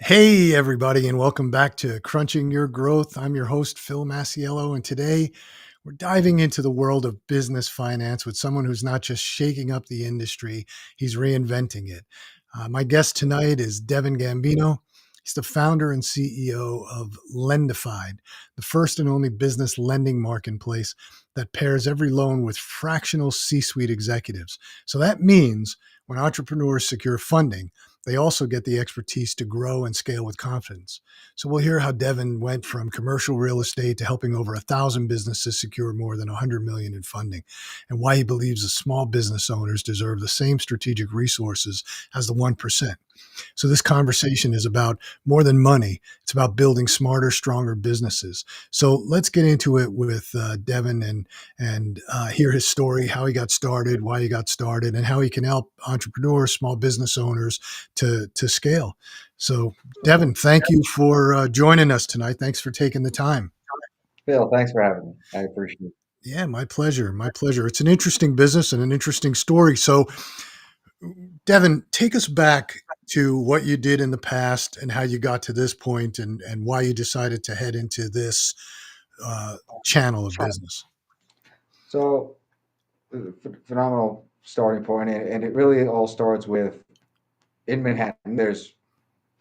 Hey, everybody, and welcome back to Crunching Your Growth. I'm your host, Phil Masiello, and today we're diving into the world of business finance with someone who's not just shaking up the industry, he's reinventing it. My guest tonight is Devin Gambino. He's the founder and CEO of Lendefied, the first and only business lending marketplace that pairs every loan with fractional C suite executives. So that means when entrepreneurs secure funding, they also get the expertise to grow and scale with confidence. So we'll hear how Devin went from commercial real estate to helping over 1,000 businesses secure more than 100 million in funding, and why he believes the small business owners deserve the same strategic resources as the 1%. So this conversation is about more than money. It's about building smarter, stronger businesses. So let's get into it with Devin and hear his story, how he got started, why he got started, and how he can help entrepreneurs, small business owners to scale. So, Devin, thank you for joining us tonight. Thanks for taking the time. Phil, thanks for having me. I appreciate it. Yeah, my pleasure. My pleasure. It's an interesting business and an interesting story. So, Devin, take us back to what you did in the past and how you got to this point and why you decided to head into this channel of business. So, phenomenal starting point, and it really all starts with in Manhattan. There's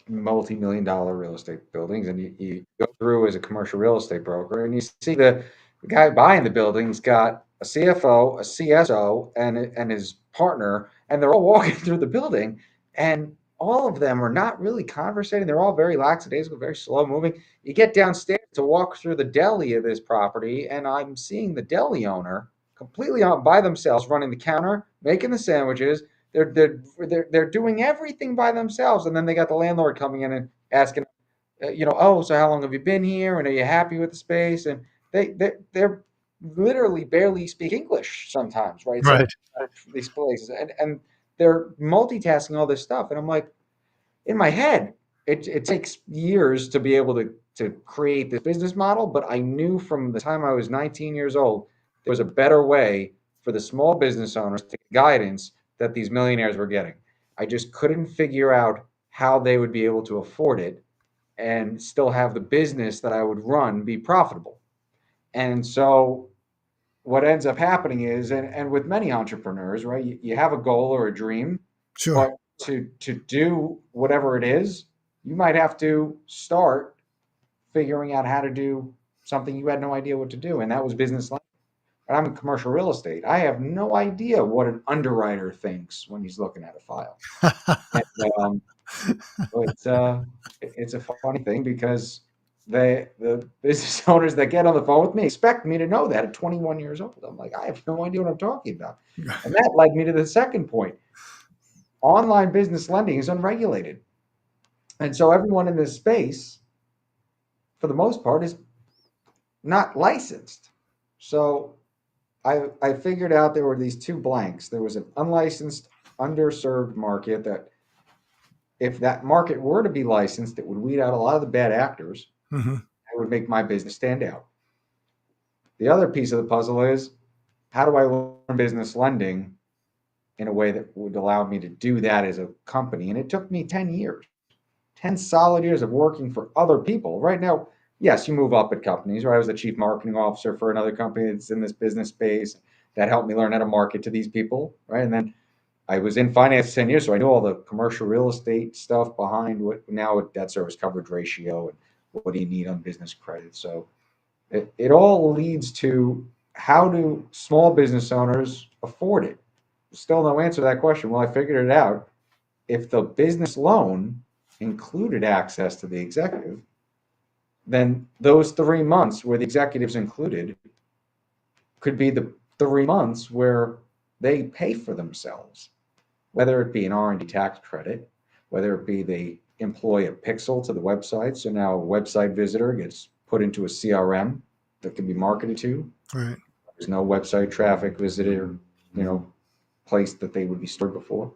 multi-million dollar real estate buildings, and you go through as a commercial real estate broker, and you see the guy buying the building's got a CFO, a CSO, and his partner, and they're all walking through the building, and all of them are not really conversating. They're all very lackadaisical, very slow moving. You get downstairs to walk through the deli of this property, and I'm seeing the deli owner completely on by themselves, running the counter, making the sandwiches. They're doing everything by themselves, and then they got the landlord coming in and asking, oh, so how long have you been here, and are you happy with the space? And they're literally barely speak English sometimes, right? Some Right. of these places, and they're multitasking all this stuff, and I'm like, in my head, it takes years to be able to create this business model, but I knew from the time I was 19 years old there was a better way for the small business owners to get guidance that these millionaires were getting. I just couldn't figure out how they would be able to afford it and still have the business that I would run be profitable. And so what ends up happening is, and with many entrepreneurs, right, you have a goal or a dream, Sure. but to do whatever it is, you might have to start figuring out how to do something you had no idea what to do, and that was business lending. And I'm in commercial real estate. I have no idea what an underwriter thinks when he's looking at a file. And, but it's a funny thing because the business owners that get on the phone with me expect me to know that at 21 years old. I'm like, I have no idea what I'm talking about. And that led me to the second point. Online business lending is unregulated. And so everyone in this space, for the most part, is not licensed. So I figured out there were these two blanks. There was an unlicensed, underserved market that if that market were to be licensed, it would weed out a lot of the bad actors. Hmm. It would make my business stand out. The other piece of the puzzle is how do I learn business lending in a way that would allow me to do that as a company? And it took me 10 years, 10 solid years of working for other people. Right now, yes, you move up at companies, right? I was the chief marketing officer for another company that's in this business space that helped me learn how to market to these people, right? And then I was in finance 10 years, so I knew all the commercial real estate stuff behind what now with debt service coverage ratio and what do you need on business credit. So it all leads to how do small business owners afford it? Still no answer to that question. Well, I figured it out. If the business loan included access to the executive, then those 3 months where the executive's included could be the 3 months where they pay for themselves, whether it be an R&D tax credit, whether it be they employ a pixel to the website. So now a website visitor gets put into a CRM that can be marketed to. Right. There's no website traffic visitor, you know, place that they would be stored before.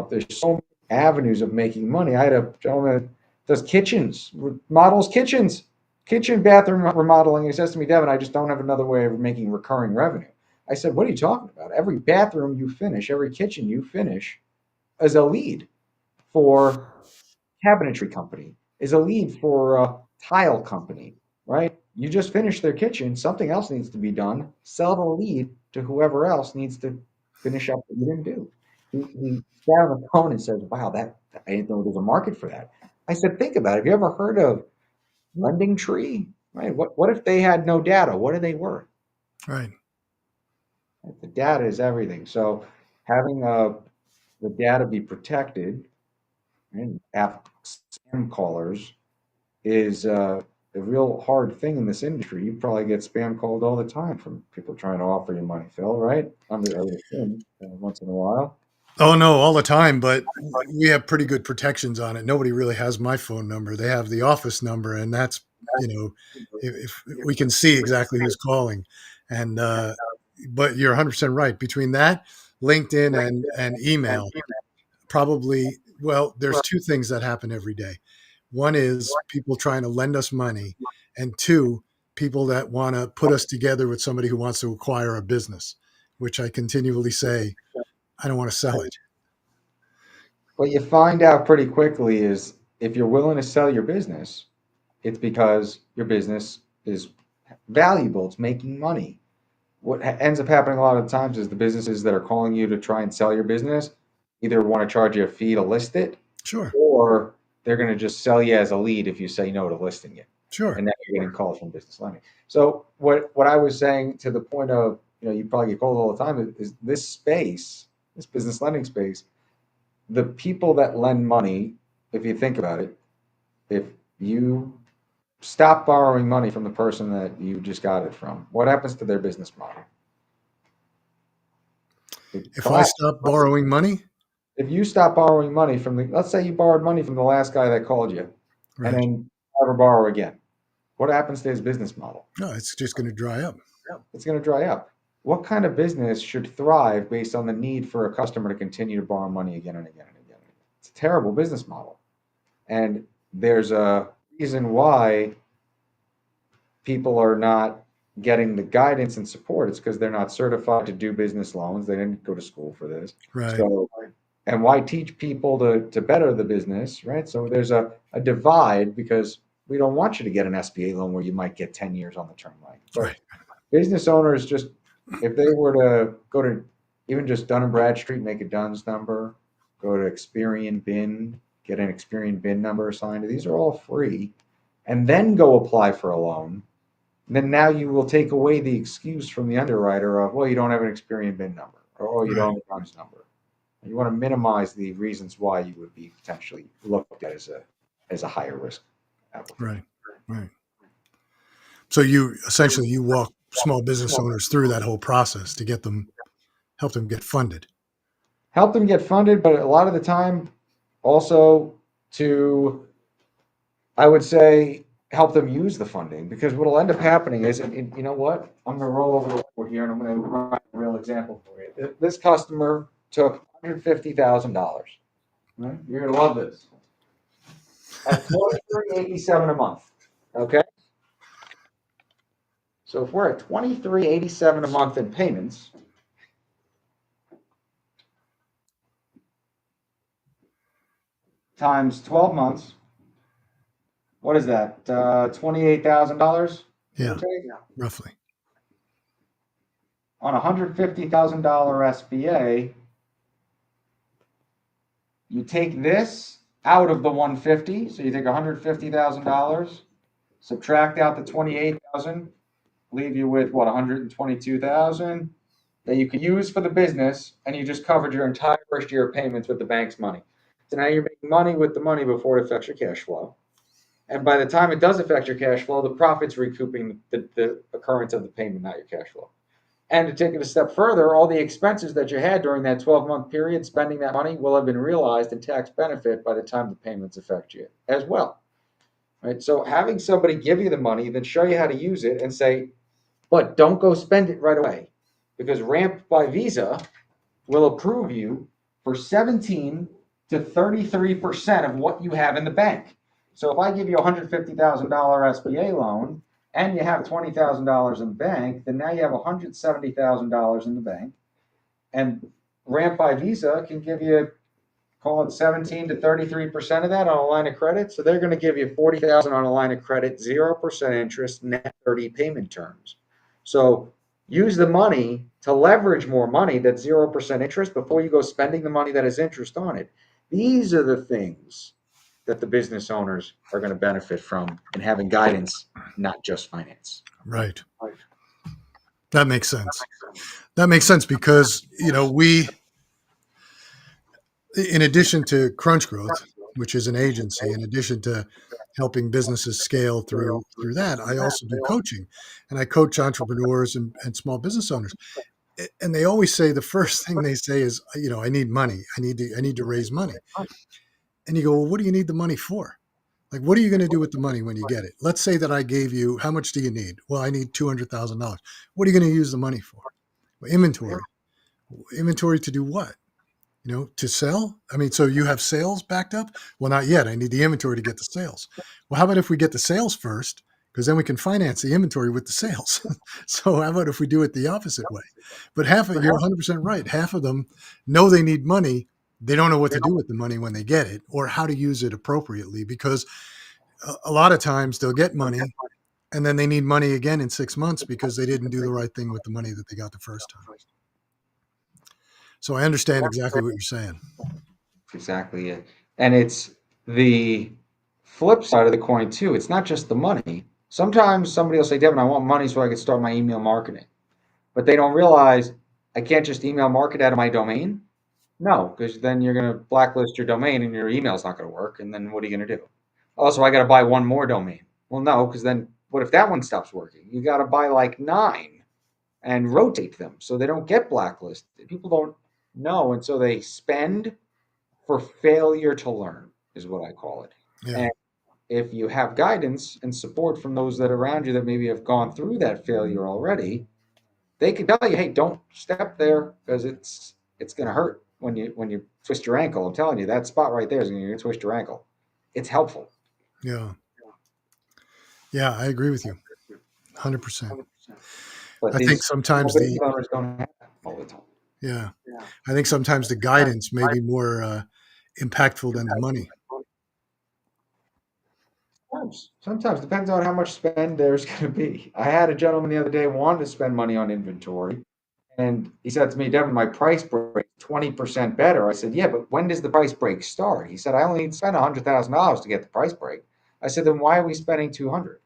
There's so many avenues of making money. I had a gentleman that does kitchens, remodels kitchens, kitchen bathroom remodeling. He says to me, Devin, I just don't have another way of making recurring revenue. I said, what are you talking about? Every bathroom you finish, every kitchen you finish is a lead for cabinetry company is a lead for a tile company, right? You just finished their kitchen, something else needs to be done. Sell the lead to whoever else needs to finish up what you didn't do. He sat on the phone and says, "Wow, that I didn't know there's a market for that." I said, "Think about it. Have you ever heard of Lending Tree? Right? What if they had no data? What are they worth? Right. The data is everything. So having the data be protected and spam callers is a real hard thing in this industry. You probably get spam called all the time from people trying to offer you money, Phil, right? Under I would assume, once in a while. Oh no, all the time, but we have pretty good protections on it. Nobody really has my phone number. They have the office number, and that's, you know, if we can see exactly who's calling. And but you're 100% right. Between that, LinkedIn and email, probably, well, there's two things that happen every day. One is people trying to lend us money, and two, people that want to put us together with somebody who wants to acquire a business, which I continually say, I don't want to sell it. What you find out pretty quickly is if you're willing to sell your business, it's because your business is valuable. It's making money. What ends up happening a lot of times is the businesses that are calling you to try and sell your business either want to charge you a fee to list it, Sure, or they're going to just sell you as a lead if you say no to listing it. sure. And now you're getting calls from business lending. So what I was saying to the point of, you probably get called all the time is this space, this business lending space, the people that lend money, if you think about it, if you stop borrowing money from the person that you just got it from, what happens to their business model? It If I collapses. stop borrowing money, If you stop borrowing money from let's say you borrowed money from the last guy that called you and right? then never borrow again, what happens to his business model? No, it's just going to dry up. It's going to dry up. What kind of business should thrive based on the need for a customer to continue to borrow money again and again and again? It's a terrible business model. And there's a reason why people are not getting the guidance and support. It's because they're not certified to do business loans. They didn't go to school for this. Right, So, and why teach people to better the business, right? So there's a divide because we don't want you to get an SBA loan where you might get 10 years on the term line. But right, business owners just, if they were to go to even just Dun and Bradstreet, make a Duns number, go to Experian BIN, get an Experian BIN number assigned. These are all free, and then go apply for a loan. Then now you will take away the excuse from the underwriter of, well, you don't have an Experian BIN number, or oh, you right, don't have a Duns number. You want to minimize the reasons why you would be potentially looked at as a higher risk applicant. right, right. So you essentially you walk small business owners through that whole process to get them, help them get funded. Help them get funded, but a lot of the time also to, I would say, help them use the funding because what will end up happening is, and you know what? I'm going to roll over the board here and I'm going to provide a real example for you. This customer took $150,000. Right? You're going to love this. At $23.87 a month. Okay. So if we're at $23.87 a month in payments, times 12 months, what is that? $28,000? Yeah, roughly. On a $150,000 SBA, you take this out of the 150, so you take $150,000, subtract out the 28,000, leave you with what, 122,000 that you can use for the business, and you just covered your entire first year of payments with the bank's money. So now you're making money with the money before it affects your cash flow. And by the time it does affect your cash flow, the profit's recouping the occurrence of the payment, not your cash flow. And to take it a step further, all the expenses that you had during that 12-month period spending that money will have been realized in tax benefit by the time the payments affect you as well. Right? So having somebody give you the money, then show you how to use it and say, but don't go spend it right away because Ramp by Visa will approve you for 17 to 33% of what you have in the bank. So if I give you a $150,000 SBA loan and you have $20,000 in the bank, then now you have $170,000 in the bank. And Ramp by Visa can give you call it 17 to 33% of that on a line of credit. So they're going to give you 40,000 on a line of credit, 0% interest, net 30 payment terms. So use the money to leverage more money that's 0% interest before you go spending the money that has interest on it. These are the things that the business owners are going to benefit from in having guidance, not just finance. Right. That makes sense. That makes sense because, we, in addition to Crunch Growth, which is an agency, in addition to helping businesses scale through that, I also do coaching, and I coach entrepreneurs and small business owners. And they always say the first thing they say is, I need money. I need to raise money. And you go, well, what do you need the money for? Like, what are you going to do with the money when you get it? Let's say that I gave you, how much do you need? Well, I need $200,000. What are you going to use the money for? Well, inventory. Inventory to do what? To sell? I mean, so you have sales backed up? Well, not yet. I need the inventory to get the sales. Well, how about if we get the sales first? Because then we can finance the inventory with the sales. So how about if we do it the opposite way? But you're 100% right. Half of them know they need money. They don't know what to do with the money when they get it or how to use it appropriately because a lot of times they'll get money and then they need money again in 6 months because they didn't do the right thing with the money that they got the first time. So I understand exactly what you're saying. Exactly it. And it's the flip side of the coin too. It's not just the money. Sometimes somebody will say, Devin, I want money so I can start my email marketing. But they don't realize I can't just email market out of my domain. No, because then you're going to blacklist your domain and your email's not going to work. And then what are you going to do? Also, I got to buy one more domain. Well, no, because then what if that one stops working? You got to buy like 9 and rotate them so they don't get blacklisted. People don't know. And so they spend for failure to learn, is what I call it. Yeah. And if you have guidance and support from those that are around you that maybe have gone through that failure already, they can tell you, hey, don't step there because it's going to hurt when you twist your ankle. I'm telling you, that spot right there is going to twist your ankle. It's helpful. Yeah. Yeah, I agree with you 100%. But I think these sometimes business owners don't have that all the time. yeah, I think sometimes the guidance may be more impactful than the money. Sometimes depends on how much spend there's going to be. I had a gentleman the other day wanted to spend money on inventory, and he said to me, Devin, my price break 20% better. I said, yeah, but when does the price break start? He said, I only need to spend $100,000 to get the price break. I said, then why are we spending 200?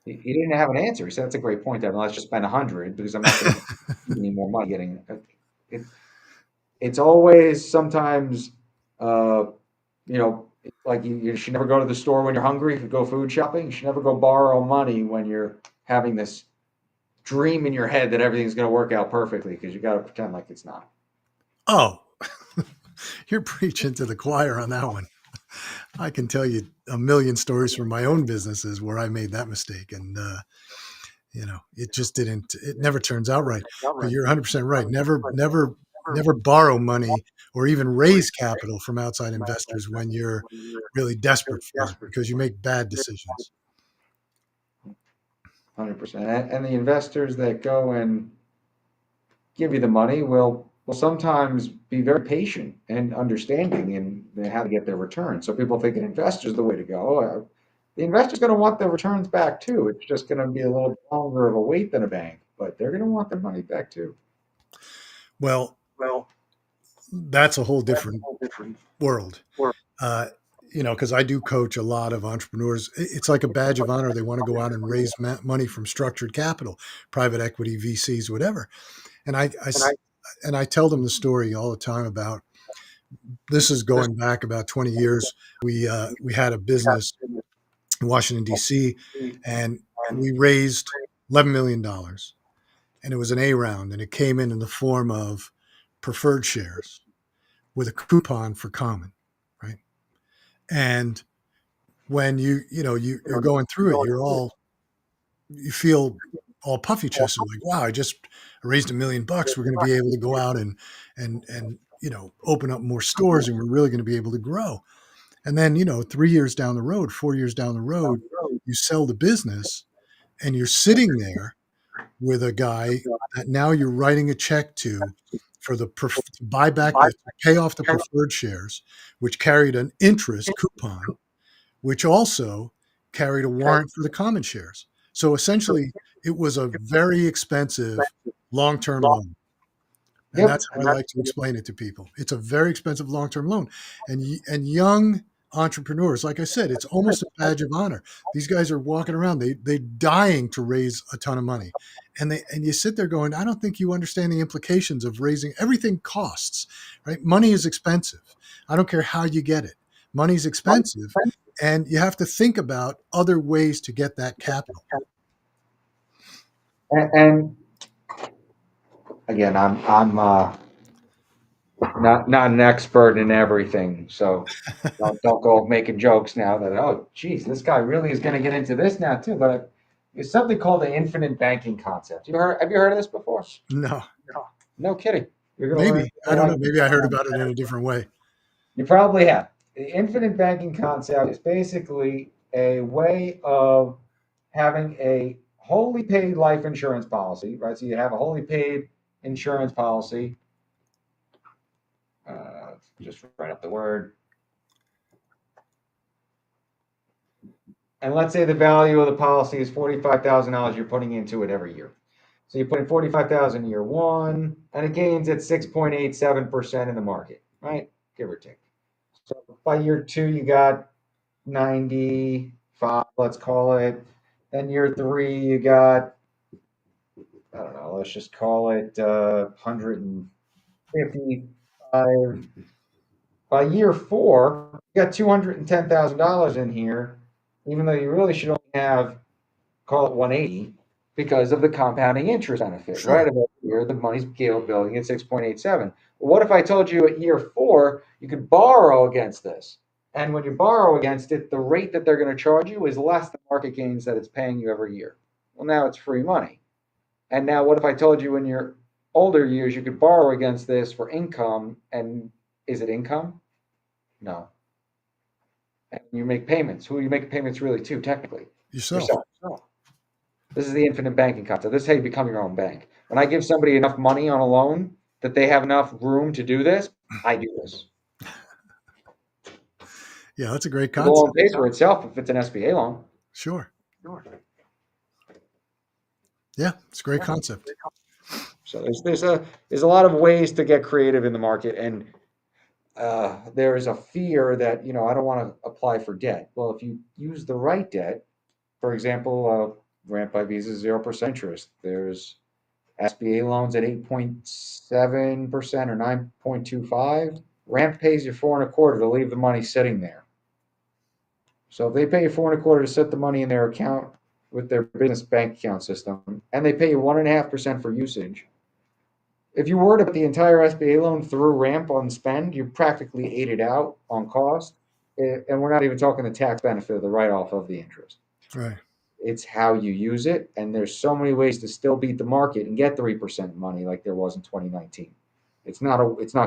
He didn't have an answer. He said, that's a great point, Devin. Let's just spend 100 because I'm not going to make any more money getting it. It's always sometimes, like you should never go to the store when you're hungry. If you go food shopping, you should never go borrow money when you're having this dream in your head that everything's going to work out perfectly because you got to pretend like it's not. Oh, you're preaching to the choir on that one. I can tell you a million stories from my own businesses where I made that mistake. And, it just didn't, it never turns out right. But you're 100% right. Never borrow money or even raise capital from outside investors when you're really desperate for it because you make bad decisions. 100%. And the investors that go and give you the money will sometimes be very patient and understanding in how to get their return. So people think an investor is the way to go. The investor's going to want their returns back too. It's just going to be a little longer of a wait than a bank, but they're going to want their money back too. Well, that's a whole different world. Because I do coach a lot of entrepreneurs. It's like a badge of honor. They want to go out and raise money from structured capital, private equity, VCs, whatever. And I tell them the story all the time about this is going back about 20 years. We had a business in Washington, D.C., and we raised $11 million. And it was an A round, and it came in the form of preferred shares with a coupon for common, right? And when you're going through it, you feel all puffy chested, like, wow, I just raised $1 million. We're going to be able to go out and open up more stores, and we're really going to be able to grow. And then 3 years down the road, 4 years down the road, you sell the business, and you're sitting there with a guy that now you're writing a check to to buy back to pay off the preferred shares, which carried an interest coupon, which also carried a warrant for the common shares. So essentially, it was a very expensive long-term loan. And Yep. that's how I like to explain it to people. It's a very expensive long-term loan. And young entrepreneurs, like I said, it's almost a badge of honor. These guys are walking around, they're dying to raise a ton of money. And you sit there going, I don't think you understand the implications of raising. Everything costs, right? Money is expensive. I don't care how you get it. Money's expensive. And you have to think about other ways to get that capital. And again, I'm not an expert in everything, so don't go making jokes now that, oh, geez, this guy really is going to get into this now too. But it's something called the infinite banking concept. Have you heard of this before? No, No kidding. You're going to learn. maybe. I don't know. Maybe I heard about it in a different way. You probably have. The infinite banking concept is basically a way of having a wholly paid life insurance policy, right? So you have a wholly paid insurance policy. Just write up the word. And let's say the value of the policy is $45,000 you're putting into it every year. So you put in $45,000 year one, and it gains at 6.87% in the market, right? Give or take. So by year two, you got 95, let's call it. Then year three, you got, I don't know, let's just call it 155. By year four, you got $210,000 in here, even though you really should only have, call it 180, because of the compounding interest benefit, Sure. right? About year, the money's building at 6.87. Well, what if I told you at year four, you could borrow against this? And when you borrow against it, the rate that they're going to charge you is less than market gains that it's paying you every year. Well, now it's free money. And now what if I told you in your older years, you could borrow against this for income? And is it income? No. And you make payments. Who are you making payments really to, technically? Yourself. Yourself. This is the infinite banking concept. This is how you become your own bank. When I give somebody enough money on a loan that they have enough room to do this, I do this. Yeah, that's a great The loan concept. pays for itself if it's an SBA loan. Sure. Yeah, it's a great concept. So there's a lot of ways to get creative in the market, and there is a fear that I don't want to apply for debt. Well, if you use the right debt, for example, Grant by Visa 0% interest. There's SBA loans at 8.7% or 9.25. Ramp pays you 4.25 to leave the money sitting there. So if they pay you 4.25 to set the money in their account with their business bank account system, and they pay you 1.5% for usage, if you were to put the entire SBA loan through Ramp on spend, you practically ate it out on cost, and we're not even talking the tax benefit of the write-off of the interest. Right. It's how you use it, and there's so many ways to still beat the market and get 3% money like there was in 2019. It's not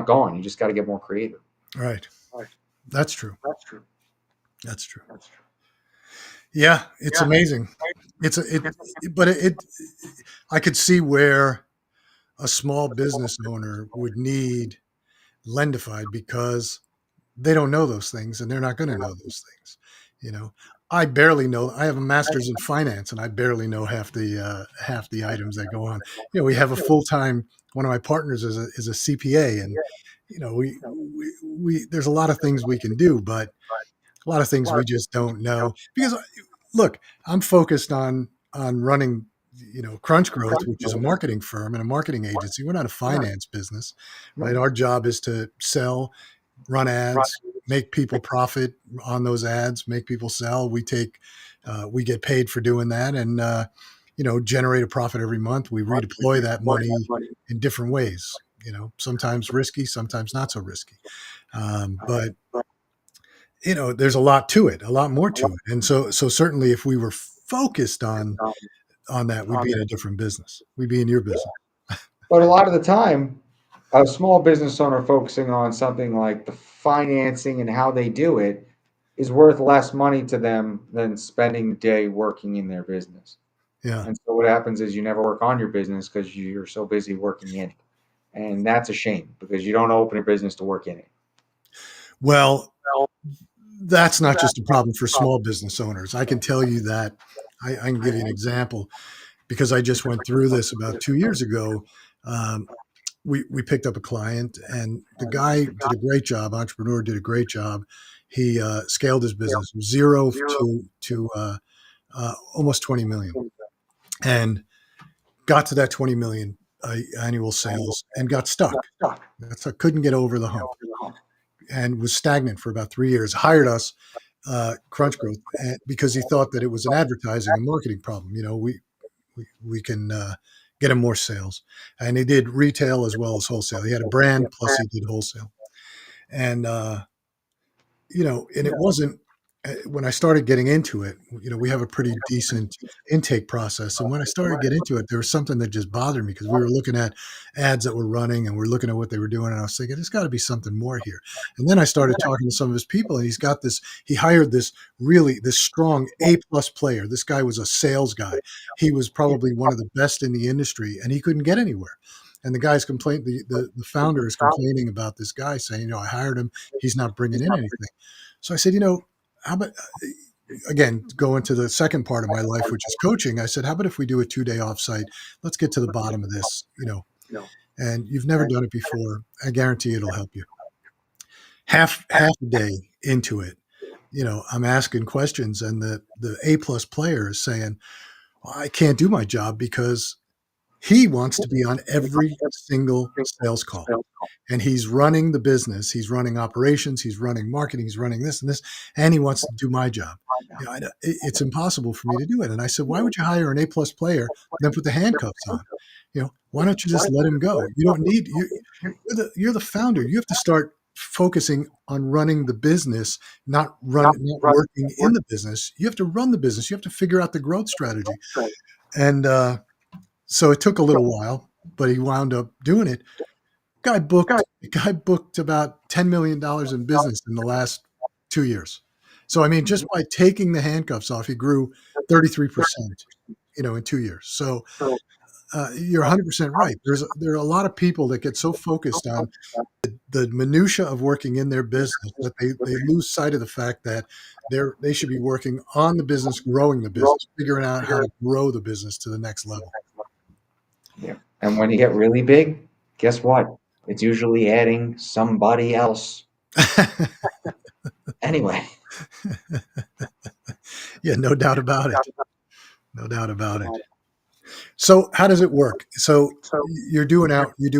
gone. You just got to get more creative. Right. That's true. That's true. That's true. Yeah, it's amazing. I could see where a small business owner would need Lendefied because they don't know those things and they're not going to know those things. I barely know. I have a master's in finance and I barely know half the items that go on. We have a full-time, one of my partners is a CPA, and we there's a lot of things we can do, but a lot of things we just don't know because look, I'm focused on running Crunch Growth, which is a marketing firm and a marketing agency. We're not a finance business, right? Our job is to sell, run ads, make people profit on those ads, make people sell. We get paid for doing that, and generate a profit every month. We redeploy that money in different ways. Sometimes risky, sometimes not so risky, but there's a lot to it, a lot more to it. And so certainly if we were focused on that, we'd be in a different business. We'd be in your business. But a lot of the time, a small business owner focusing on something like the financing and how they do it is worth less money to them than spending the day working in their business. Yeah. And so what happens is you never work on your business because you're so busy working in it. And that's a shame because you don't open a business to work in it. Well, that's not just a problem for small business owners. I can tell you that. I can give you an example because I just went through this about 2 years ago. Um, we picked up a client, and the guy did a great job. Entrepreneur did a great job. He scaled his business from zero to almost 20 million, and got to that 20 million annual sales, and got stuck. That's I couldn't get over the hump, and was stagnant for about 3 years. Hired us, Crunch Growth, because he thought that it was an advertising and marketing problem. We can get him more sales, and he did retail as well as wholesale. He had a brand, plus he did wholesale, and and it wasn't. When I started getting into it, we have a pretty decent intake process. And when I started getting into it, there was something that just bothered me because we were looking at ads that were running and we're looking at what they were doing. And I was thinking, there's got to be something more here. And then I started talking to some of his people, and he hired this strong A+ player. This guy was a sales guy. He was probably one of the best in the industry, and he couldn't get anywhere. And the guy's complaint, the founder is complaining about this guy, saying, I hired him. He's not bringing in anything. So I said, how about, again, going to the second part of my life, which is coaching. I said, how about if we do a 2-day offsite? Let's get to the bottom of this, and you've never done it before. I guarantee it'll help you. Half a day into it, I'm asking questions, and the A+ player is saying, well, I can't do my job because he wants to be on every single sales call. And he's running the business. He's running operations. He's running marketing. He's running this and this, and he wants to do my job. It's impossible for me to do it. And I said, why would you hire an A+ player and then put the handcuffs on? Why don't you just let him go? You don't need you're the founder. You have to start focusing on running the business, not working in the business. You have to run the business. You have to figure out the growth strategy. And so it took a little while, but he wound up doing it. Guy booked about $10 million in business in the last 2 years. So, I mean, just by taking the handcuffs off, he grew 33%, in 2 years. So you're 100% right. There are a lot of people that get so focused on the minutia of working in their business that they lose sight of the fact that they should be working on the business, growing the business, figuring out how to grow the business to the next level. Yeah. And when you get really big, guess what? It's usually adding somebody else. Anyway. Yeah, no doubt about it. No doubt about it. So how does it work? So you do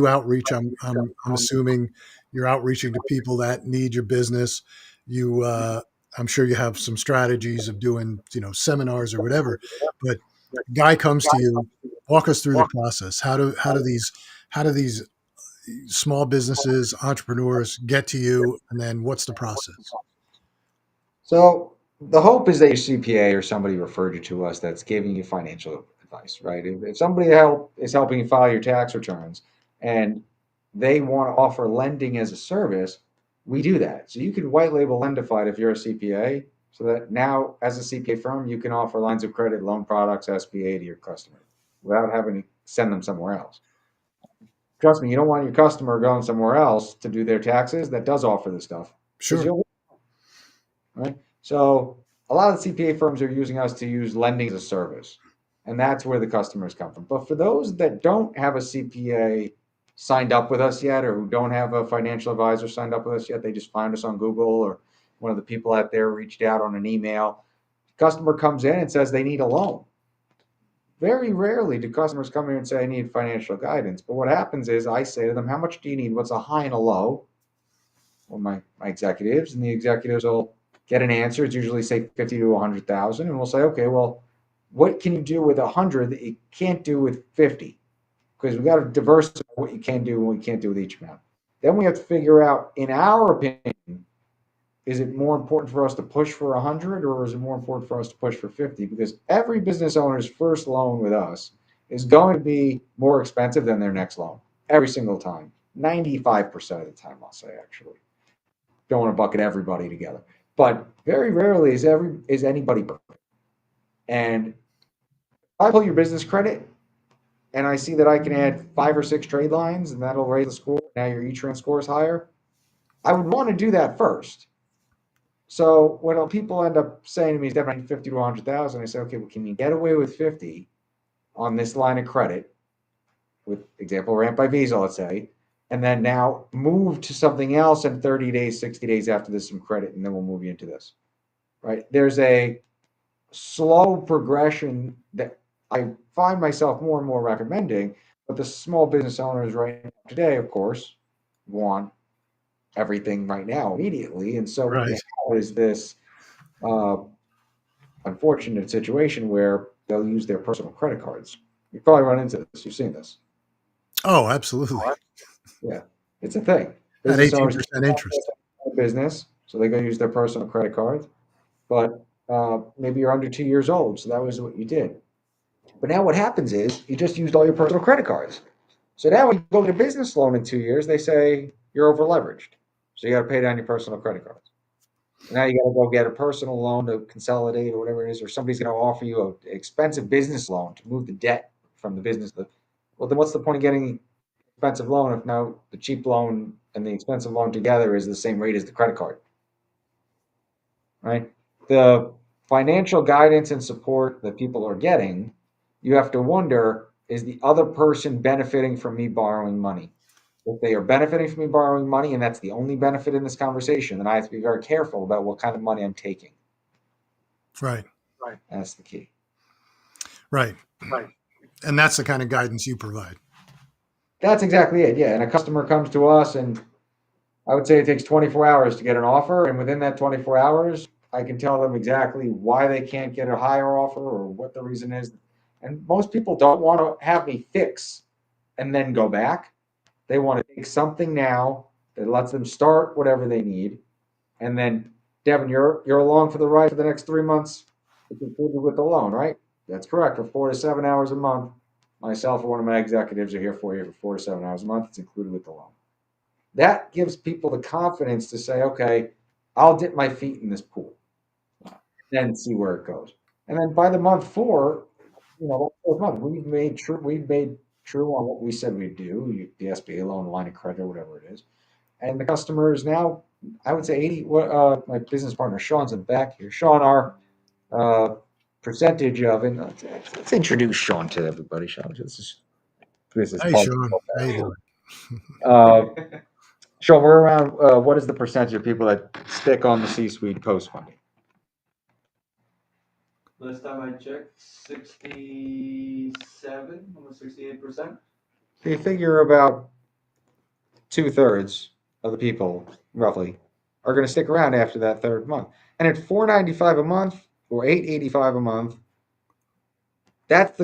outreach. I'm assuming you're outreaching to people that need your business. I'm sure you have some strategies of doing, seminars or whatever, but guy comes to you, walk us through the process. How do these small businesses, entrepreneurs get to you, and then what's the process? So the hope is that your CPA or somebody referred you to us that's giving you financial advice, right? If somebody is helping you file your tax returns and they want to offer lending as a service, we do that. So you can white label Lendefied if you're a CPA, so that now as a CPA firm, you can offer lines of credit, loan products, SBA to your customer without having to send them somewhere else. Trust me, you don't want your customer going somewhere else to do their taxes that does offer this stuff. Sure. Right? So a lot of the CPA firms are using us to use lending as a service, and that's where the customers come from. But for those that don't have a CPA signed up with us yet, or who don't have a financial advisor signed up with us yet, they just find us on Google, or one of the people out there reached out on an email. Customer comes in and says they need a loan. Very rarely do customers come in and say, I need financial guidance. But what happens is I say to them, how much do you need? What's a high and a low? Well, my executives, and the executives will get an answer. It's usually say 50 to 100,000. And we'll say, okay, well, what can you do with 100 that you can't do with 50? Because we got to diversify what you can do and what you can't do with each amount. Then we have to figure out, in our opinion, is it more important for us to push for 100 or is it more important for us to push for 50? Because every business owner's first loan with us is going to be more expensive than their next loan every single time. 95% of the time, I'll say, actually. Don't want to bucket everybody together. But very rarely is anybody perfect. And if I pull your business credit and I see that I can add 5 or 6 trade lines and that'll raise the score. Now your E-Trans score is higher. I would want to do that first. So when people end up saying to me, Devin, I need 50 to 100,000, I say, okay, well, can you get away with 50 on this line of credit, with example ramp by Visa, let's say, and then now move to something else in 30 days, 60 days after this, some credit, and then we'll move you into this, right? There's a slow progression that I find myself more and more recommending, but the small business owners right now today, of course, want everything right now immediately. And so what you Right. have is this uh, unfortunate situation where they'll use their personal credit cards. You probably run into this. You've seen this. Oh, absolutely. Yeah, it's a thing. At Business owners 18% interest. business, so they go use their personal credit cards. But maybe you're under 2 years old, so that was what you did. But now what happens is you just used all your personal credit cards. So now when you go get a business loan in 2 years, they say you're over leveraged. So you got to pay down your personal credit cards. Now you got to go get a personal loan to consolidate or whatever it is, or somebody's going to offer you an expensive business loan to move the debt from the business. Well, then what's the point of getting expensive loan if now the cheap loan and the expensive loan together is the same rate as the credit card, right? The financial guidance and support that people are getting, you have to wonder, is the other person benefiting from me borrowing money? If they are benefiting from me borrowing money and that's the only benefit in this conversation, then I have to be very careful about what kind of money I'm taking. Right. That's the key. Right. And that's the kind of guidance you provide. That's exactly it. Yeah. And a customer comes to us, and I would say it takes 24 hours to get an offer. And within that 24 hours, I can tell them exactly why they can't get a higher offer or what the reason is. And most people don't want to have me fix and then go back. They want to take something now that lets them start whatever they need. And then, Devin, you're along for the ride for the next 3 months. It's included with the loan, right? That's correct. For 4 to 7 hours a month, myself or one of my executives are here for you for 4 to 7 hours a month. It's included with the loan. That gives people the confidence to say, okay, I'll dip my feet in this pool, then see where it goes. And then by the month 4, fourth month, we've made true on what we said we'd do, the SBA loan, the line of credit, or whatever it is. And the customer is now, I would say 80. My business partner Sean's in the back here. Sean, our uh, percentage of, and let's introduce Sean to everybody. Sean, this is business Hey, partner. Sean. How you doing? Uh, Sean, we're around. What is the percentage of people that stick on the C-suite post funding? Last time I checked, 67, almost 68%. So you figure about 2/3 of the people, roughly, are going to stick around after that third month. And at $495 a month or $885 a month, that's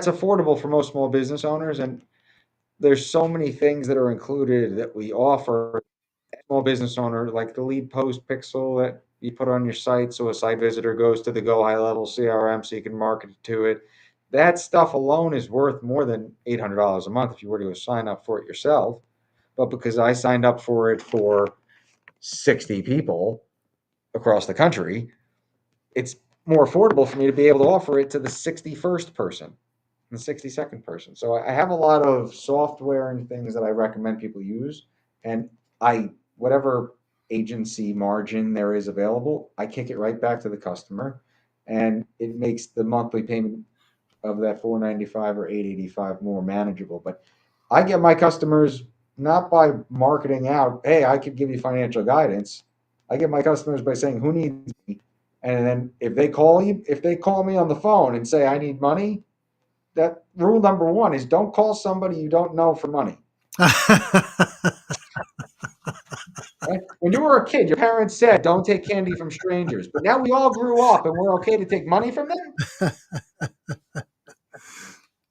affordable for most small business owners. And there's so many things that are included that we offer small business owner, like the lead post pixel that you put on your site so a site visitor goes to the Go High Level CRM so you can market to it. That stuff alone is worth more than $800 a month if you were to sign up for it yourself. But because I signed up for it for 60 people across the country, it's more affordable for me to be able to offer it to the 61st person and the 62nd person. So I have a lot of software and things that I recommend people use. And whatever agency margin there is available, I kick it right back to the customer. And it makes the monthly payment of that 495 or 885 more manageable. But I get my customers not by marketing out, hey, I could give you financial guidance. I get my customers by saying, who needs me? And then if they call me on the phone and say I need money, that rule number 1 is don't call somebody you don't know for money. Right? When you were a kid, your parents said don't take candy from strangers. But now we all grew up and we're okay to take money from them.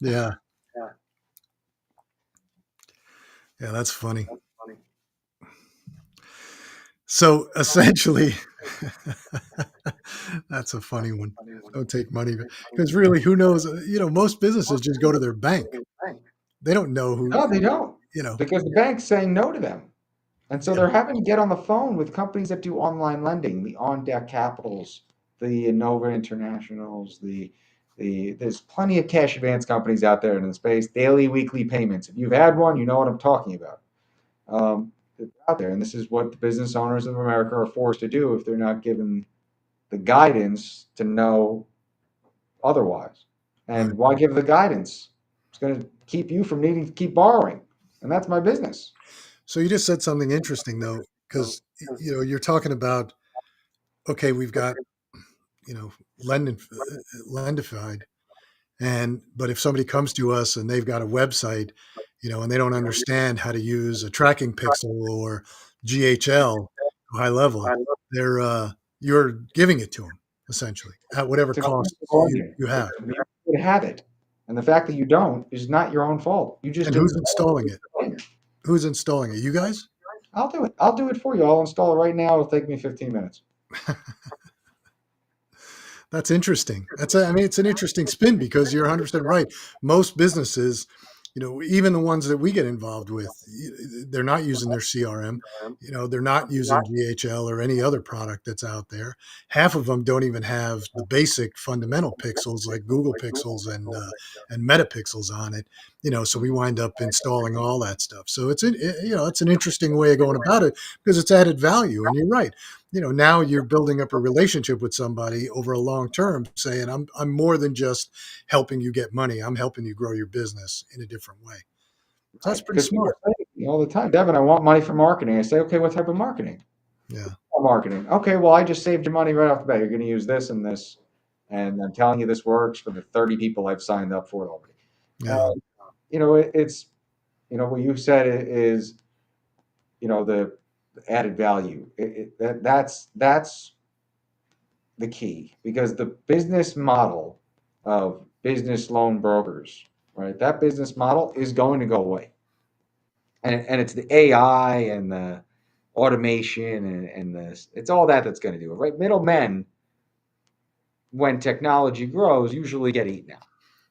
Yeah. Yeah, that's funny. So essentially, that's a funny one. Don't take money because really, who knows? Most businesses just go to their bank. They don't know who, No, they don't, you know. because the bank's saying no to them. And so Yeah. they're having to get on the phone with companies that do online lending, the On Deck Capitals, the Innova Internationals, the There's plenty of cash advance companies out there in the space, daily, weekly payments. If you've had one, you know what I'm talking about. It's out there, and this is what the business owners of America are forced to do if they're not given the guidance to know otherwise. Right. And why give the guidance? It's going to keep you from needing to keep borrowing, and that's my business. So you just said something interesting though, because you're talking about, okay, we've got, you know, Lendefied, but if somebody comes to us and they've got a website, and they don't understand how to use a tracking pixel or GHL high level, they're you're giving it to them essentially at whatever It's an cost lending. you have. You have it, and the fact that you don't is not your own fault. You just And didn't. who's installing it? Who's installing it? You guys? I'll do it. I'll do it for you. I'll install it right now. It'll take me 15 minutes. That's interesting. I mean, it's an interesting spin because you're 100% right. Most businesses, even the ones that we get involved with, they're not using their CRM. They're not using GHL or any other product that's out there. Half of them don't even have the basic fundamental pixels like Google Pixels and Meta Pixels on it. So we wind up installing all that stuff. So it's an interesting way of going about it because it's added value. And you're right. Now you're building up a relationship with somebody over a long term, saying, I'm more than just helping you get money. I'm helping you grow your business in a different way. So that's Right? pretty Because people smart. say to me all the time, Devin, I want money for marketing. I say, okay, what type of marketing? Yeah. Marketing. Okay, well, I just saved your money right off the bat. You're going to use this and this, and I'm telling you this works for the 30 people I've signed up for it already. Yeah. It's what you said is the added value. That's the key because the business model of business loan brokers, right? That business model is going to go away, and it's the AI and the automation and this it's all that's going to do it, right? Middlemen, when technology grows, usually get eaten out,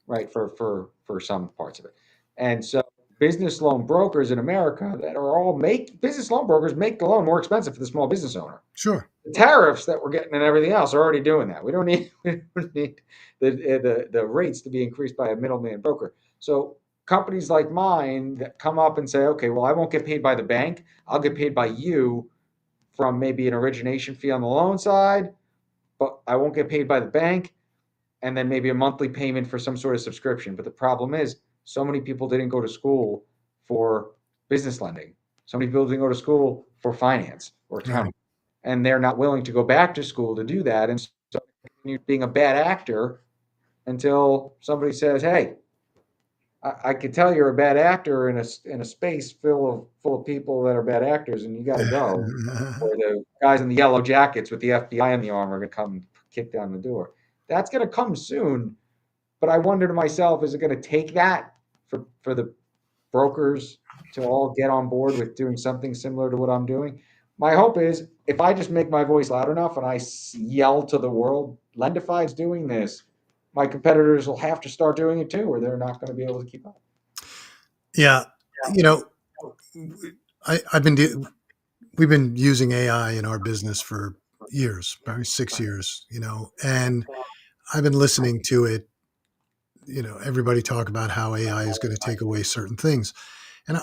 right? For some parts of it, and so business loan brokers in America that are all make business loan brokers make the loan more expensive for the small business owner. Sure. The tariffs that we're getting and everything else are already doing that. We don't need the rates to be increased by a middleman broker. So companies like mine that come up and say, okay, well, I won't get paid by the bank. I'll get paid by you from maybe an origination fee on the loan side, but I won't get paid by the bank. And then maybe a monthly payment for some sort of subscription. But the problem is, so many people didn't go to school for business lending. So many people didn't go to school for finance or Right. accounting, and they're not willing to go back to school to do that. And so you're being a bad actor until somebody says, "Hey, I could tell you're a bad actor in a space full of people that are bad actors, and you got to go." Or the guys in the yellow jackets with the FBI in the arm are going to come kick down the door. That's going to come soon. But I wonder to myself, is it going to take that for the brokers to all get on board with doing something similar to what I'm doing? My hope is if I just make my voice loud enough and I yell to the world, Lendefied's doing this, my competitors will have to start doing it too, or they're not going to be able to keep up. Yeah. You know, I've been we've been using AI in our business for years, probably 6 years, and I've been listening to it, everybody talk about how AI is going to take away certain things. And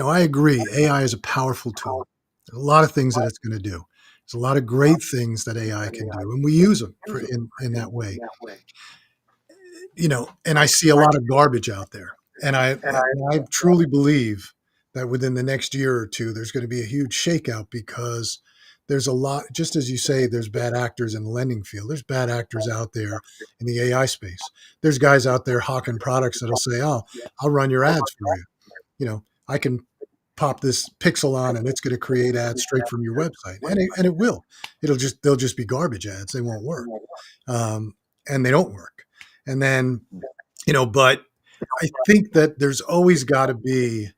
I agree. AI is a powerful tool. There's a lot of things that it's going to do. There's a lot of great things that AI can do, and we use them in that way. And I see a lot of garbage out there, and I truly believe that within the next year or two, there's going to be a huge shakeout because there's a lot. Just as you say, there's bad actors in the lending field. There's bad actors out there in the AI space. There's guys out there hawking products that'll say, "Oh, I'll run your ads for you." I can pop this pixel on and it's going to create ads straight from your website, and it will. They'll just be garbage ads. They won't work, and they don't work. And then but I think that there's always got to be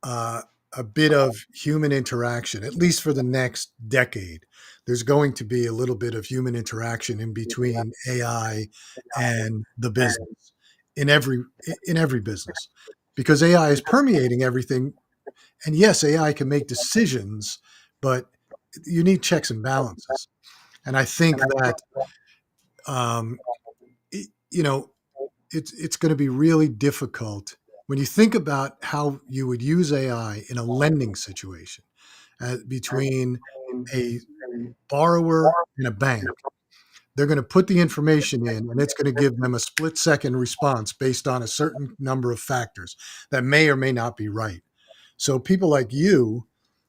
uh, a bit of human interaction, at least for the next decade. There's going to be a little bit of human interaction in between AI and the business in every in every business because AI is permeating everything. And yes, AI can make decisions, but you need checks and balances. And I think that um, you know, it's going to be really difficult when you think about how you would use AI in a lending situation between a borrower and a bank. They're going to put the information in and it's going to give them a split second response based on a certain number of factors that may or may not be right. So people like you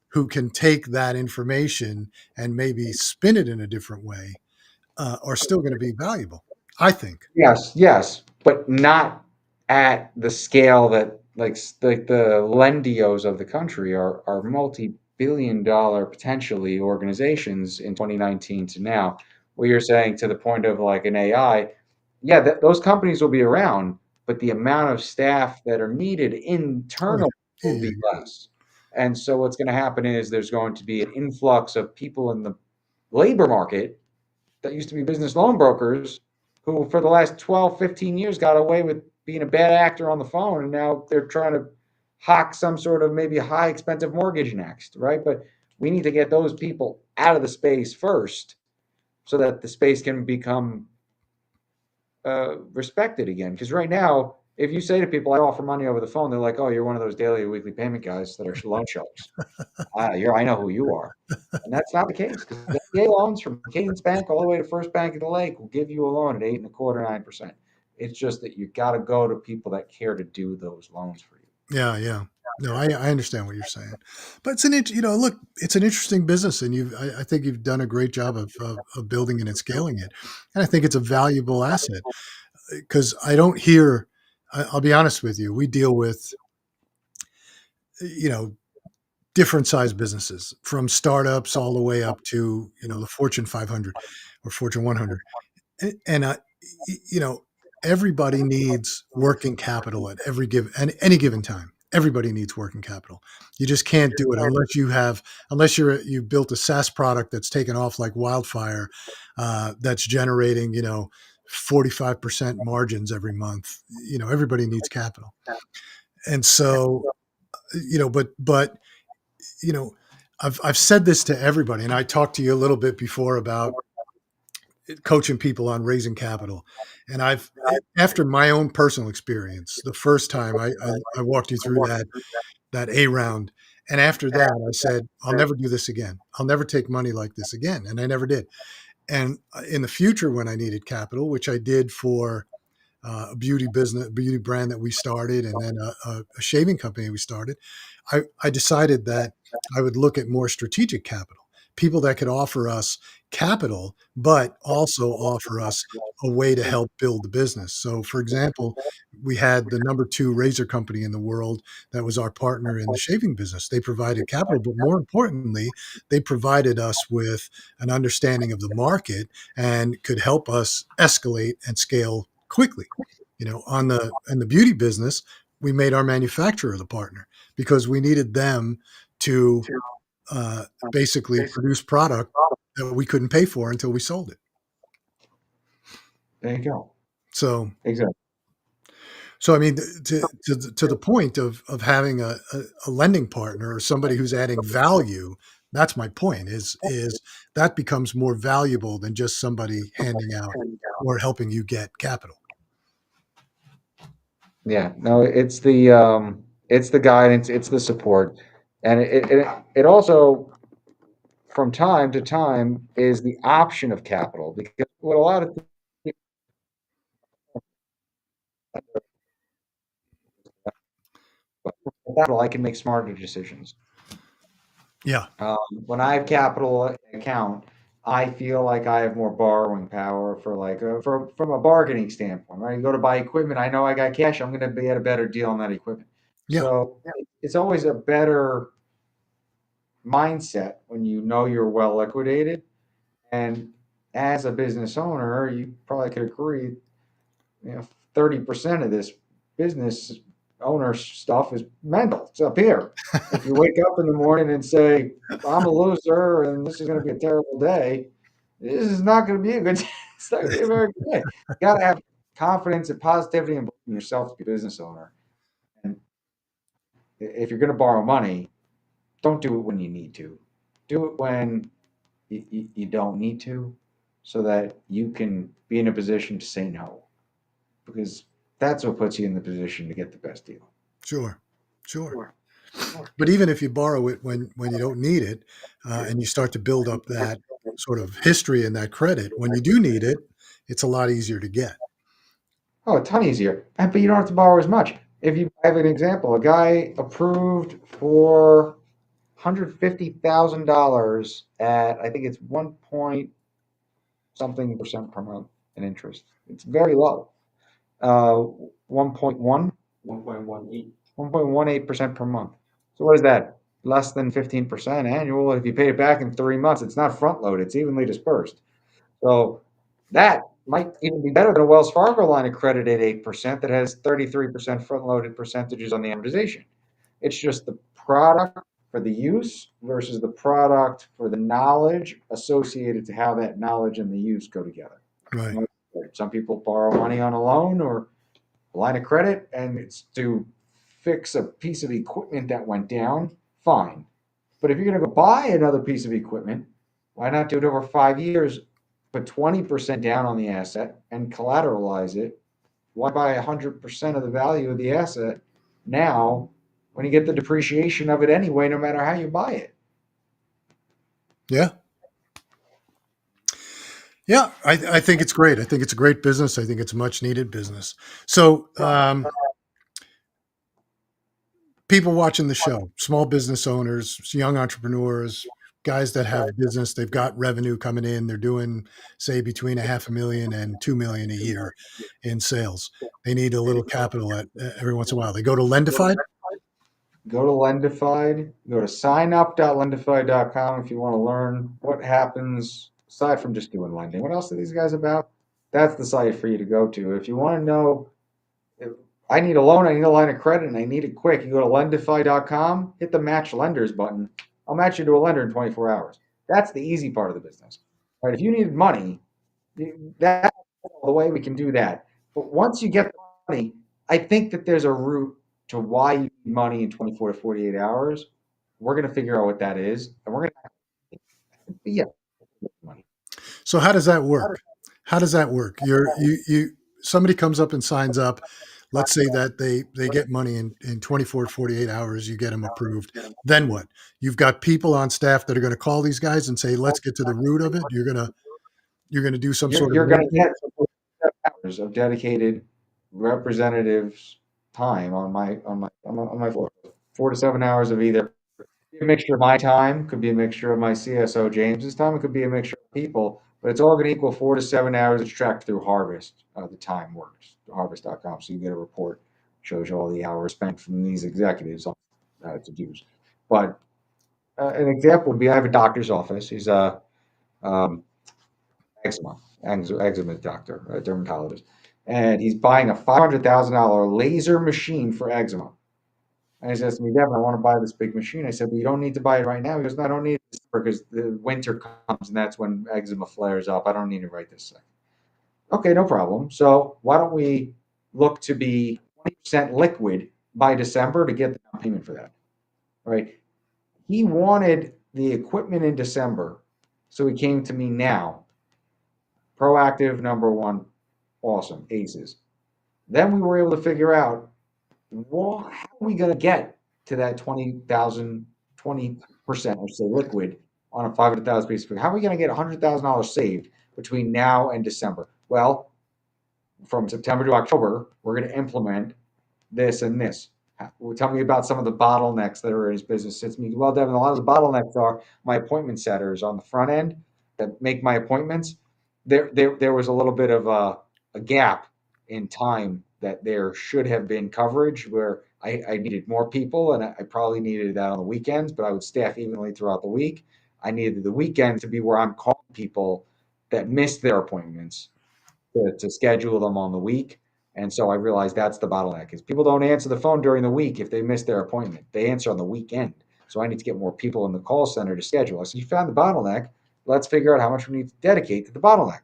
who can take that information and maybe spin it in a different way are still going to be valuable, I think. Yes, yes, but not at the scale that like the Lendios of the country are multi-billion dollar potentially organizations in 2019 to now. What you're saying to the point of like an AI, yeah, those companies will be around, but the amount of staff that are needed Oh, internal yeah. will Yeah. be less. And so what's going to happen is there's going to be an influx of people in the labor market that used to be business loan brokers who for the last 12, 15 years got away with being a bad actor on the phone, and now they're trying to hawk some sort of maybe high expensive mortgage next, right? But we need to get those people out of the space first so that the space can become respected again. Because right now, if you say to people, I offer money over the phone, they're like, oh, you're one of those daily or weekly payment guys that are loan sharks. I know who you are. And that's not the case because SBA loans from Cadence Bank all the way to First Bank of the Lake will give you a loan at 8.25%, 9%. It's just that you got to go to people that care to do those loans for you. Yeah, yeah. No, I understand what you're saying, but look, it's an interesting business, and I think you've done a great job of building it and scaling it, and I think it's a valuable asset because I don't hear. I'll be honest with you, we deal with you know different size businesses from startups all the way up to the Fortune 500 or Fortune 100, and everybody needs working capital at any given time. Everybody needs working capital. You just can't do it unless you built a SaaS product that's taken off like wildfire, that's generating 45% margins every month. Everybody needs capital, and so but you know I've said this to everybody, and I talked to you a little bit before about coaching people on raising capital. And after my own personal experience, the first time I walked you through that A round. And after that, I said, I'll never do this again. I'll never take money like this again. And I never did. And in the future, when I needed capital, which I did for a beauty brand that we started, and then a shaving company we started, I decided that I would look at more strategic capital, people that could offer us capital, but also offer us a way to help build the business. So, for example, we had the number two razor company in the world that was our partner in the shaving business. They provided capital, but more importantly, they provided us with an understanding of the market and could help us escalate and scale quickly. On the in the beauty business, we made our manufacturer the partner because we needed them to basically produce product that we couldn't pay for until we sold it. There you go. So, Exactly. so I mean, to the point of having a lending partner or somebody who's adding value. That's my point. Is that becomes more valuable than just somebody handing out or helping you get capital. Yeah, no, it's the guidance, it's the support, and it also from time to time is the option of capital because what a lot of people with capital, I can make smarter decisions. Yeah, When I have capital account, I feel like I have more borrowing power for like from a bargaining standpoint. Right, you go to buy equipment, I know I got cash, I'm going to be at a better deal on that equipment. yeah, So it's always a better mindset when you know you're well liquidated. And as a business owner, you probably could agree, 30% of this business owner stuff is mental. It's up here. If you wake up in the morning and say, I'm a loser and this is going to be a terrible day, this is not going to be a good day. It's not going to be a very good day. You got to have confidence and positivity and believe in yourself to be a business owner. And if you're going to borrow money, don't do it when you need to. Do it when you don't need to so that you can be in a position to say no. because that's what puts you in the position to get the best deal. Sure. Sure. But even if you borrow it when you don't need it, and you start to build up that sort of history and that credit, when you do need it, it's a lot easier to get. Oh, a ton easier. But you don't have to borrow as much. If you have an example, a guy approved for $150,000 at, I think it's 1 point something percent per month in interest. It's very low. 1.1, 1.18. 1.18% per month. So what is that? Less than 15% annual. If you pay it back in 3 months, it's not front loaded, it's evenly dispersed. So that might even be better than a Wells Fargo line of credit at 8% that has 33% front loaded percentages on the amortization. It's just the product for the use versus the product for the knowledge associated to how that knowledge and the use go together. Right. Some people borrow money on a loan or a line of credit, and it's to fix a piece of equipment that went down, fine. But if you're going to go buy another piece of equipment, why not do it over 5 years, put 20% down on the asset and collateralize it? Why buy 100% of the value of the asset now when you get the depreciation of it anyway, no matter how you buy it? Yeah. Yeah. I think it's great. I think it's a great business. I think it's a much needed business. So, people watching the show, small business owners, young entrepreneurs, guys that have business, they've got revenue coming in, they're doing, say, between a half a million and 2 million a year in sales. They need a little capital at every once in a while. They go to Lendefied. Go to Lendefied, go to signup.lendefied.com if you want to learn what happens aside from just doing lending. What else are these guys about? That's the site for you to go to. If you want to know, if I need a loan, I need a line of credit, and I need it quick, you go to lendify.com, hit the match lenders button. I'll match you to a lender in 24 hours. That's the easy part of the business. Right? If you need money, that's the way we can do that. But once you get the money, I think that there's a route to why you need money in 24 to 48 hours. We're going to figure out what that is, and we're going to, yeah, money. So how does that work? How does that work? You somebody comes up and signs up. Let's say that they get money in 24 to 48 hours, you get them approved. Then what? You've got people on staff that are going to call these guys and say, let's get to the root of it. You're gonna do some sort of You're going to get hours of dedicated representatives time on my floor. 4 to 7 hours of either a mixture of my time, could be a mixture of my CSO James's time, it could be a mixture of people, but it's all going to equal 4 to 7 hours. It's tracked through Harvest. The time works, harvest.com. So you get a report, shows you all the hours spent from these executives on to dues. But an example would be I have a doctor's office. He's a um, eczema doctor, a dermatologist, and he's buying a $500,000 laser machine for eczema. And he says to me, Devin, I want to buy this big machine. I said, but you don't need to buy it right now. He goes, no, I don't need it because the winter comes and that's when eczema flares up. I don't need it right this second. Okay, no problem. So why don't we look to be 20% liquid by December to get the down payment for that, right? He wanted the equipment in December, so he came to me now. Proactive, number one, awesome, aces. Then we were able to figure out, well, how are we going to get to that 20,000, 20%, or say liquid on a 500,000 piece of equipment? How are we going to get $100,000 saved between now and December? Well, from September to October, we're going to implement this and this. Tell me about some of the bottlenecks that are in his business. It's me, well, Devin, a lot of the bottlenecks are my appointment setters on the front end that make my appointments. There was a little bit of a gap in time that there should have been coverage where I needed more people, and I probably needed that on the weekends, but I would staff evenly throughout the week. I needed the weekends to be where I'm calling people that missed their appointments to schedule them on the week. And so I realized that's the bottleneck is people don't answer the phone during the week if they miss their appointment. They answer on the weekend. So I need to get more people in the call center to schedule. I said, you found the bottleneck. Let's figure out how much we need to dedicate to the bottleneck.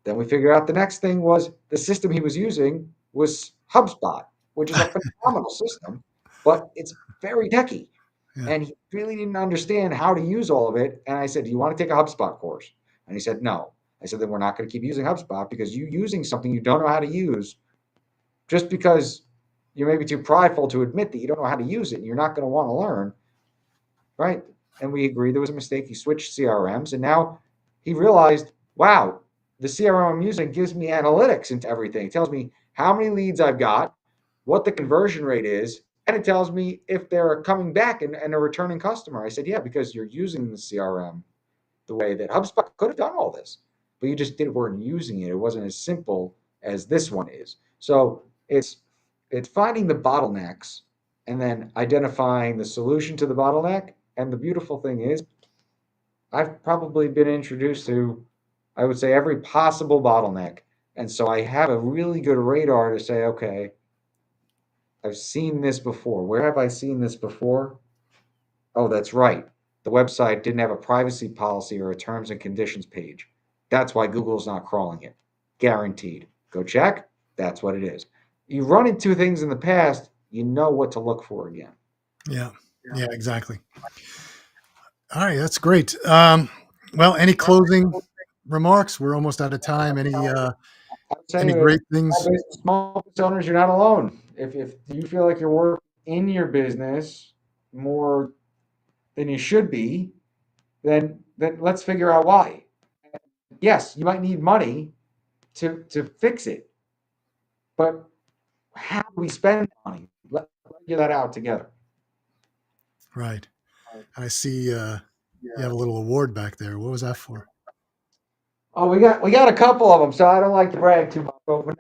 Then we figured out the next thing was the system he was using was HubSpot, which is a phenomenal system, but it's very techy. Yeah. And he really didn't understand how to use all of it. And I said, do you want to take a HubSpot course? And he said, no. I said, then we're not going to keep using HubSpot because you using something you don't know how to use just because you may be too prideful to admit that you don't know how to use it and you're not going to want to learn, right? And we agreed there was a mistake. He switched CRMs, and now he realized, wow, the CRM I'm using gives me analytics into everything. It tells me how many leads I've got, what the conversion rate is, and it tells me if they're coming back and a returning customer. I said, yeah, because you're using the CRM the way that HubSpot could have done all this, but you just weren't using it. It wasn't as simple as this one is. So it's finding the bottlenecks and then identifying the solution to the bottleneck. And the beautiful thing is, I've probably been introduced to, I would say, every possible bottleneck. And so I have a really good radar to say, okay, I've seen this before. Where have I seen this before? Oh, that's right. The website didn't have a privacy policy or a terms and conditions page. That's why Google's not crawling it. Guaranteed. Go check. That's what it is. You run into things in the past, you know what to look for again. Yeah. Yeah, exactly. All right. That's great. Well, any closing remarks? We're almost out of time. Any great things? Small business owners, you're not alone. If you feel like you're working in your business more than you should be, then let's figure out why. Yes, you might need money to fix it, but how do we spend money? Let's figure that out together. Right. I see you have a little award back there. What was that for? Oh, we got a couple of them, so I don't like to brag too much. But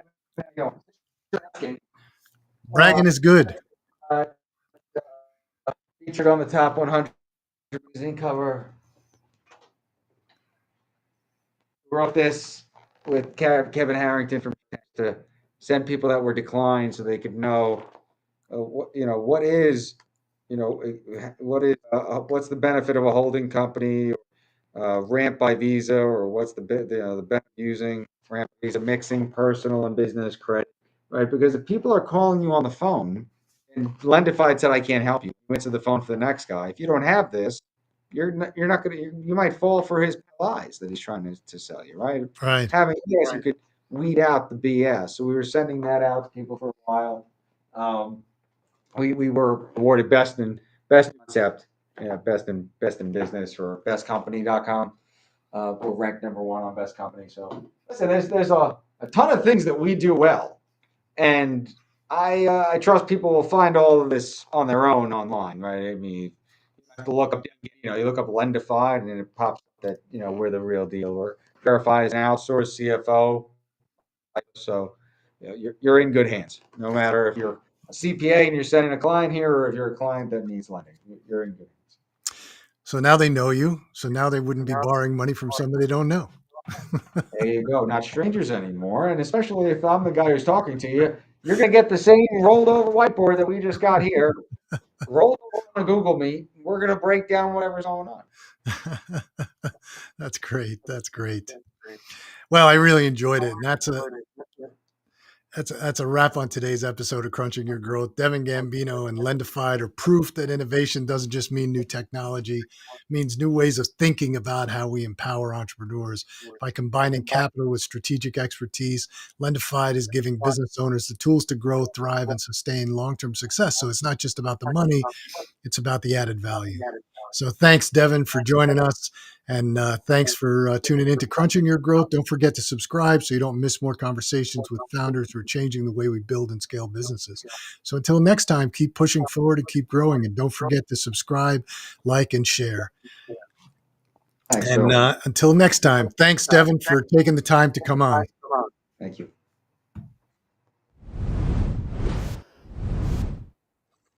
Bragging is good. Featured on the top 100 magazine cover. Wrote this with Kevin Harrington from to send people that were declined so they could know what is what's the benefit of a holding company, ramp by Visa, or what's the benefit of using ramp by Visa, mixing personal and business credit, right? Because if people are calling you on the phone, and Lendefied said I can't help you, you answer the phone for the next guy. If you don't have this, you're not going to. You might fall for his lies that he's trying to sell you, right? Right. Having this, you could weed out the BS. So we were sending that out to people for a while. We were awarded best concept, best in business for bestcompany.com. We're ranked number 1 on best company. So listen, there's a ton of things that we do well, and I trust people will find all of this on their own online, right? I mean, you have to look up, you look up Lendefied, and then it pops up that we're the real deal. We're verified as an outsourced CFO, so you're in good hands. No matter if you're a CPA and you're sending a client here, or if you're a client that needs lending, you're in good hands. So now they know you. So now they wouldn't be borrowing money from somebody they don't know. There you go. Not strangers anymore. And especially if I'm the guy who's talking to you, you're going to get the same rolled over whiteboard that we just got here. Roll over on a Google Meet. We're going to break down whatever's going on. That's great. That's great. Well, I really enjoyed it. And that's a wrap on today's episode of Crunching Your Growth. Devin Gambino and Lendefied are proof that innovation doesn't just mean new technology, it means new ways of thinking about how we empower entrepreneurs. By combining capital with strategic expertise, Lendefied is giving business owners the tools to grow, thrive, and sustain long-term success. So it's not just about the money, it's about the added value. So thanks, Devin, for joining us. And thanks for tuning in to Crunching Your Growth. Don't forget to subscribe so you don't miss more conversations with founders who are changing the way we build and scale businesses. So until next time, keep pushing forward and keep growing. And don't forget to subscribe, like, and share. Thanks, and until next time, thanks, Devin, for taking the time to come on. Thank you.